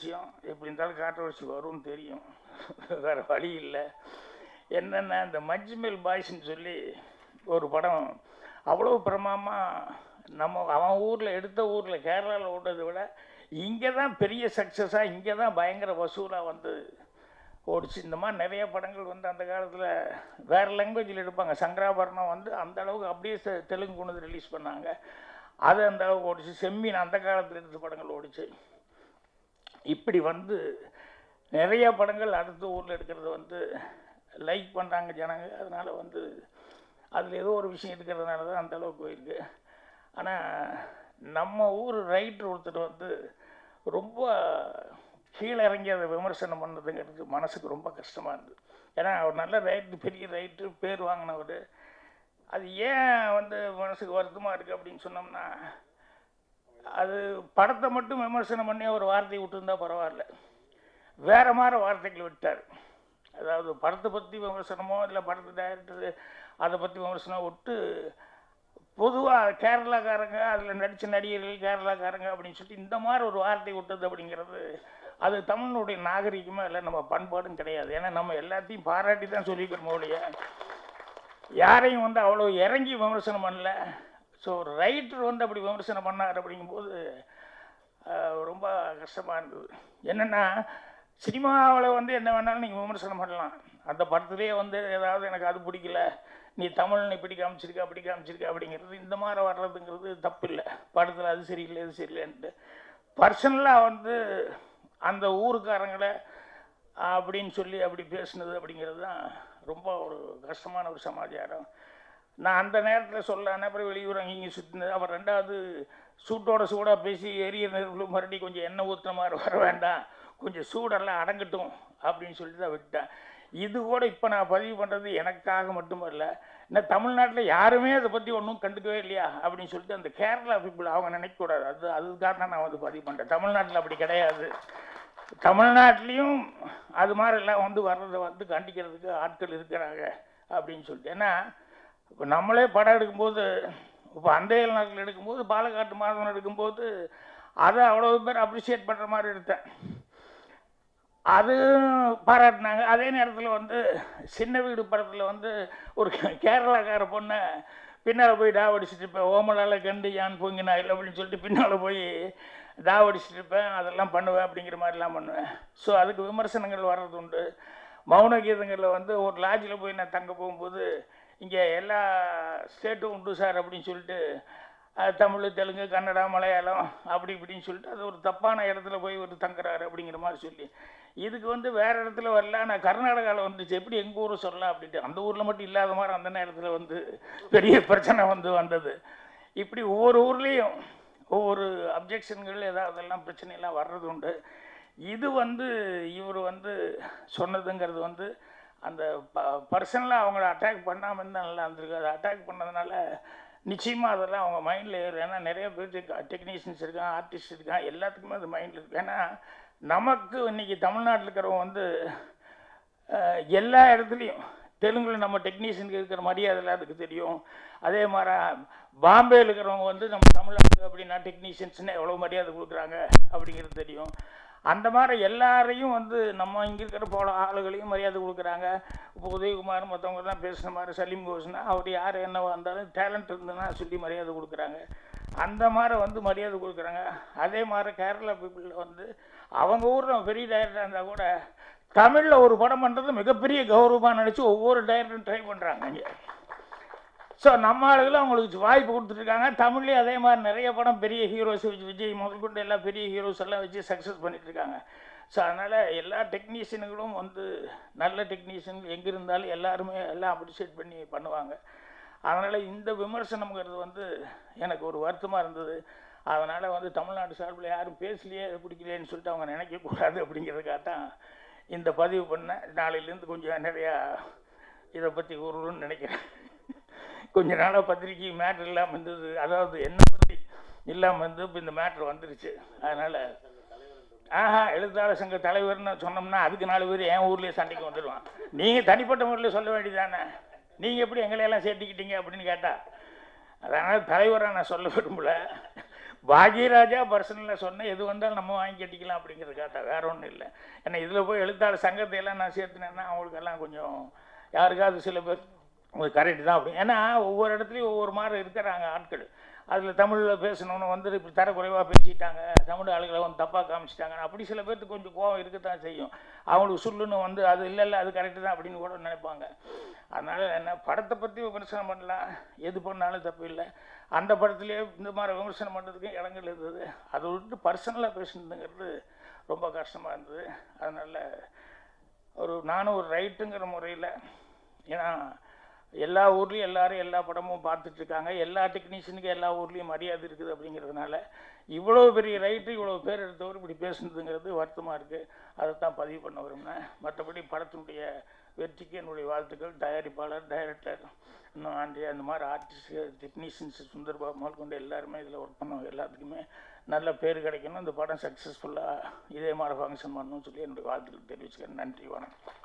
விஷயம். எப்படி இருந்தாலும் கான்ட்ரவர்சி வரும்னு தெரியும், வேறு வழி இல்லை. என்னென்னா இந்த மஞ்சுமேல் பாய்ஸ்ன்னு சொல்லி ஒரு படம் அவ்வளோ பிரமாதமாக அவன் ஊரில் எடுத்த ஊரில் கேரளாவில் ஓடுறதை விட இங்கே தான் பெரிய சக்ஸஸாக, இங்கே தான் பயங்கர வசூலாக வந்து ஓடிச்சு. இந்த மாதிரி நிறைய படங்கள் வந்து அந்த காலத்தில் வேறு லாங்குவேஜில் எடுப்பாங்க. சங்கராபரணம் வந்து அந்த அளவுக்கு அப்படியே தெலுங்கு கொண்டு வந்து ரிலீஸ் பண்ணாங்க, அது அந்த அளவுக்கு ஓடிச்சு. செம்மீன் அந்த காலத்தில் எடுத்த படங்கள் ஓடிச்சு. இப்படி வந்து நிறைய படங்கள் அடுத்த ஊரில் எடுக்கிறது வந்து லைக் பண்ணுறாங்க ஜனங்க. அதனால் வந்து அதில் ஏதோ ஒரு விஷயம் இருக்கிறதுனால தான் அந்த அளவுக்கு போயிருக்கு. ஆனால் நம்ம ஊர் ரைட்டர் ஒருத்தர் வந்து ரொம்ப கீழே இறங்கி அதை விமர்சனம் பண்ணதுங்கிறது மனசுக்கு ரொம்ப கஷ்டமாக இருந்தது. ஏன்னா அவர் நல்ல ரைட்டு, பெரிய ரைட்டு, பேர் வாங்கினவர். அது ஏன் வந்து மனசுக்கு வருத்தமாக இருக்குது அப்படின்னு சொன்னோம்னா, அது படத்தை மட்டும் விமர்சனம் பண்ணி ஒரு வார்த்தையை விட்டுருந்தா பரவாயில்ல, வேறு மாதிரி வார்த்தைகள் விட்டார். அதாவது படத்தை பற்றி விமர்சனமோ இல்லை படத்தை டைரக்டர் அதை பற்றி விமர்சனம் விட்டு பொதுவாக கேரளாக்காரங்க அதில் நடித்த நடிகர்கள் கேரளாக்காரங்க அப்படின்னு சொல்லிட்டு இந்த மாதிரி ஒரு வார்த்தை விட்டது அப்படிங்கிறது அது தமிழனுடைய நாகரிகமாக இல்லை, நம்ம பண்பாடும் கிடையாது. ஏன்னா நம்ம எல்லாத்தையும் பாராட்டி தான் சொல்லிக்கிறோம் ஒழிய யாரையும் வந்து அவ்வளோ இறங்கி விமர்சனம் பண்ணல. ஸோ ஒரு ரைட்டர் வந்து அப்படி விமர்சனம் பண்ணார் அப்படிங்கும்போது ரொம்ப கஷ்டமாக இருந்தது. என்னென்னா சினிமாவில் வந்து என்ன வேணாலும் நீங்கள் விமர்சனம் பண்ணலாம், அந்த படத்துலேயே வந்து ஏதாவது எனக்கு அது பிடிக்கல, நீ தமிழ்னு இப்படி காமிச்சிருக்க அப்படி காமிச்சிருக்க அப்படிங்கிறது இந்த மாதிரி வர்றதுங்கிறது தப்பு இல்லை. படத்தில் அது சரியில்லை இது சரியில்லைன்ட்டு பர்சனலாக வந்து அந்த ஊருக்காரங்களை அப்படின்னு சொல்லி அப்படி பேசுனது அப்படிங்கிறது தான் ரொம்ப ஒரு கஷ்டமான ஒரு சமாச்சாரம். நான் அந்த நேரத்தில் சொல்ல அப்புறம் வெளியூர் அங்கேயும் சுற்றினது. அவர் ரெண்டாவது சூட்டோட சூடாக பேசி எரிய நெருப்புல மறுபடி கொஞ்சம் எண்ணெய் ஊற்றுற மாதிரி வர வேண்டாம், கொஞ்சம் சூடெல்லாம் அடங்கட்டும் அப்படின்னு சொல்லிட்டு தான் விட்டேன். இது கூட இப்போ நான் பதிவு பண்ணுறது எனக்காக மட்டுமல்ல, இன்னும் தமிழ்நாட்டில் யாருமே அதை பற்றி ஒன்றும் கண்டுக்கவே இல்லையா அப்படின்னு சொல்லிட்டு அந்த கேரளா பீப்புள் அவங்க நினைக்கக்கூடாது. அதுக்காக தான் நான் வந்து பதிவு பண்ணுறேன். தமிழ்நாட்டில் அப்படி கிடையாது. தமிழ்நாட்டிலையும் அது மாதிரிலாம் வந்து வர்றதை வந்து கண்டிக்கிறதுக்கு ஆட்கள் இருக்கிறாங்க அப்படின்னு சொல்லிட்டு. ஏன்னா இப்போ நம்மளே படம் எடுக்கும்போது, இப்போ அந்தையல் நாட்டில் எடுக்கும்போது, பாலக்காட்டு மாதவன் எடுக்கும்போது அதை அவ்வளோ பேர் அப்ரிஷியேட் பண்ணுற மாதிரி எடுத்தேன், அது பாராட்டினாங்க. அதே நேரத்தில் வந்து சின்ன வீடு படத்தில் வந்து ஒரு கேரளாக்கார பொண்ணை பின்னால் போய் டாவடிச்சுட்டு இருப்பேன், ஓமலால் கண்டு யான் பொங்கினா இல்லை அப்படின்னு சொல்லிட்டு பின்னால் போய் டாவடிச்சுட்டு இருப்பேன், அதெல்லாம் பண்ணுவேன் அப்படிங்கிற மாதிரிலாம் பண்ணுவேன். ஸோ அதுக்கு விமர்சனங்கள் வர்றது உண்டு. மௌன கீதங்களில் வந்து ஒரு லாட்ஜில் போய் நான் தங்க போகும்போது இங்கே எல்லா ஸ்டேட்டும் உண்டு சார் அப்படின்னு சொல்லிட்டு தமிழ், தெலுங்கு, கன்னடா, மலையாளம் அப்படி இப்படின்னு சொல்லிட்டு அது ஒரு தப்பான இடத்துல போய் ஒரு தங்குறாரு அப்படிங்கிற மாதிரி சொல்லி இதுக்கு வந்து வேறு இடத்துல வரல. நான் கர்நாடகாவில் வந்துச்சு, எப்படி எங்கள் ஊரை சொல்லலாம் அப்படின்ட்டு அந்த ஊரில் மட்டும் இல்லாத மாதிரி அந்த நேரத்தில் வந்து பெரிய பிரச்சனை வந்தது. இப்படி ஒவ்வொரு ஊர்லேயும் ஒவ்வொரு அப்ஜெக்ஷன்கள் ஏதாவதெல்லாம் பிரச்சனையெல்லாம் வர்றது உண்டு. இது வந்து இவர் வந்து சொன்னதுங்கிறது வந்து அந்த பர்சனலாக அவங்கள அட்டாக் பண்ணாமல் இருந்தால் நல்லா இருந்திருக்கு. அதை அட்டாக் பண்ணதுனால நிச்சயமாக அதெல்லாம் அவங்க மைண்டில் ஏறும். ஏன்னா நிறைய பேர் டெக்னீஷியன்ஸ் இருக்கான், ஆர்டிஸ்ட் இருக்கான், எல்லாத்துக்குமே அது மைண்டில் இருக்குது. ஏன்னா நமக்கு இன்றைக்கி தமிழ்நாட்டில் இருக்கிறவங்க வந்து எல்லா இடத்துலையும் தெலுங்கில் நம்ம டெக்னீஷியனுக்கு இருக்கிற மரியாதை அதுக்கு தெரியும். அதே மாதிரி பாம்பேயில் இருக்கிறவங்க வந்து நம்ம தமிழ்நாட்டுக்கு அப்படின்னா டெக்னீஷியன்ஸ்னால் எவ்வளோ மரியாதை கொடுக்குறாங்க அப்படிங்கிறது தெரியும். அந்த மாதிரி எல்லாரையும் வந்து நம்ம இங்கே இருக்கிற போல ஆளுகளையும் மரியாதை கொடுக்குறாங்க. இப்போ உதயகுமார் மற்றவங்கலாம் பேசுகிற மாதிரி சலீம் கோஸ்னா அவர் யார் என்னவா இருந்தாலும் டேலண்ட் இருந்ததுன்னா சொல்லி மரியாதை கொடுக்குறாங்க. அந்த மாதிரி வந்து மரியாதை கொடுக்குறாங்க. அதே மாதிரி கேரளா பீப்புளில் வந்து அவங்க ஊரில் பெரிய டைரக்டராக இருந்தால் கூட தமிழில் ஒரு படம் பண்ணுறது மிகப்பெரிய கௌரவமாக நினச்சி ஒவ்வொரு டைரக்டரும் ட்ரை பண்ணுறாங்க இங்கே. ஸோ நம்ம ஆளுகளும் அவங்களுக்கு வாய்ப்பு கொடுத்துட்ருக்காங்க. தமிழ்லேயே அதே மாதிரி நிறைய படம் பெரிய ஹீரோஸ் வச்சு, விஜய் முதல் கொண்டு எல்லா பெரிய ஹீரோஸ் எல்லாம் வச்சு சக்ஸஸ் பண்ணிகிட்ருக்காங்க. ஸோ அதனால் எல்லா டெக்னீஷியனுங்களும் வந்து நல்ல டெக்னீஷியன் எங்கே இருந்தாலும் எல்லாருமே எல்லாம் அப்ரிஷியேட் பண்ணி பண்ணுவாங்க. அதனால் இந்த விமர்சனம்ங்கிறது வந்து எனக்கு ஒரு வருத்தமாக இருந்தது. அதனால் வந்து தமிழ்நாடு சார்பில் யாரும் பேசலையே பிடிக்கலையேன்னு சொல்லிட்டு அவங்க நினைக்கக்கூடாது அப்படிங்கிறதுக்காக தான் இந்த பதிவு பண்ணேன். நாளையிலேருந்து கொஞ்சம் நிறையா இதை பற்றி கூறணும்னு நினைக்கிறேன். கொஞ்ச நாளாக பத்திரிக்கை மேட்ரு இல்லாமல் இருந்தது, அதாவது என்னை பற்றி இல்லாமல் இருந்து இப்போ இந்த மேட்ரு வந்துருச்சு. அதனால் எழுத்தாளர் சங்க தலைவர்னு சொன்னோம்னா அதுக்கு 4 பேர் என் ஊர்லேயே சண்டைக்கு வந்துடுவான். நீங்கள் தனிப்பட்ட முறையில் சொல்ல வேண்டியதானே, நீங்கள் எப்படி எங்களையெல்லாம் சேர்த்துக்கிட்டீங்க அப்படின்னு கேட்டால், அதனால் தலைவராக நான் சொல்ல விரும்பல. பாக்யராஜா பர்சனலில் சொன்ன எது வந்தாலும் நம்ம வாங்கி கட்டிக்கலாம் அப்படிங்கிறதுக்காக தான், வேற ஒன்றும் இல்லை. ஏன்னா இதில் போய் எழுத்தாளர் சங்கத்தை எல்லாம் நான் சேர்த்துனேன்னா அவங்களுக்கெல்லாம் கொஞ்சம் யாருக்காவது சில பேர் கரெக்டு தான் அப்படி. ஏன்னா ஒவ்வொரு இடத்துலையும் ஒவ்வொரு மாதிரி இருக்கிறாங்க ஆட்கள். அதில் தமிழில் பேசணுன்னு வந்து இப்படி தரக்குறைவாக பேசிட்டாங்க, தமிழ் ஆளுகளை வந்து தப்பாக காமிச்சிட்டாங்க, அப்படி சில பேர்த்துக்கு கொஞ்சம் கோவம் இருக்கத்தான் செய்யும். அவங்களுக்கு சொல்லுன்னு வந்து அது இல்லை அது கரெக்டு தான் அப்படின்னு கூட நினைப்பாங்க. அதனால் என்ன, படத்தை பற்றி விமர்சனம் பண்ணலாம், எது பண்ணாலும் தப்பு இல்லை. அந்த படத்துலேயே இந்த மாதிரி விமர்சனம் பண்ணுறதுக்கும் இடங்கள் இருந்தது. அதை விட்டு பர்சனலாக பேசுனதுங்கிறது ரொம்ப கஷ்டமாக இருந்தது. அதனால் நானும் ஒரு ரைட்டுங்கிற முறையில், ஏன்னா எல்லா ஊர்லேயும் எல்லோரும் எல்லா படமும் பார்த்துட்ருக்காங்க, எல்லா டெக்னீஷியனுக்கும் எல்லா ஊர்லேயும் மரியாதை இருக்குது. அப்படிங்கிறதுனால இவ்வளோ பெரிய ரைட்டு இவ்வளோ பேர் எடுத்தவர் இப்படி பேசுனதுங்கிறது வருத்தமாக இருக்குது. அதை தான் பதிவு பண்ண விரும்பினேன். மற்றபடி படத்தினுடைய வெற்றிக்கு என்னுடைய வாழ்த்துக்கள். தயாரிப்பாளர், டைரக்டர், இன்னும் ஆண்ட்ரியா, இந்த மாதிரி ஆர்டிஸ்ட், டெக்னீஷியன்ஸ், சுந்தர்பாபு முதல் கொண்டு எல்லாருமே இதில் ஒர்க் பண்ணவங்க எல்லாத்துக்குமே நல்ல பேர் கிடைக்கணும். இந்த படம் சக்ஸஸ்ஃபுல்லாக இதே மாதிரி ஃபங்க்ஷன் பண்ணணும்னு சொல்லி என்னுடைய வாழ்த்துக்கள் தெரிவிச்சுக்கிறேன். நன்றி, வணக்கம்.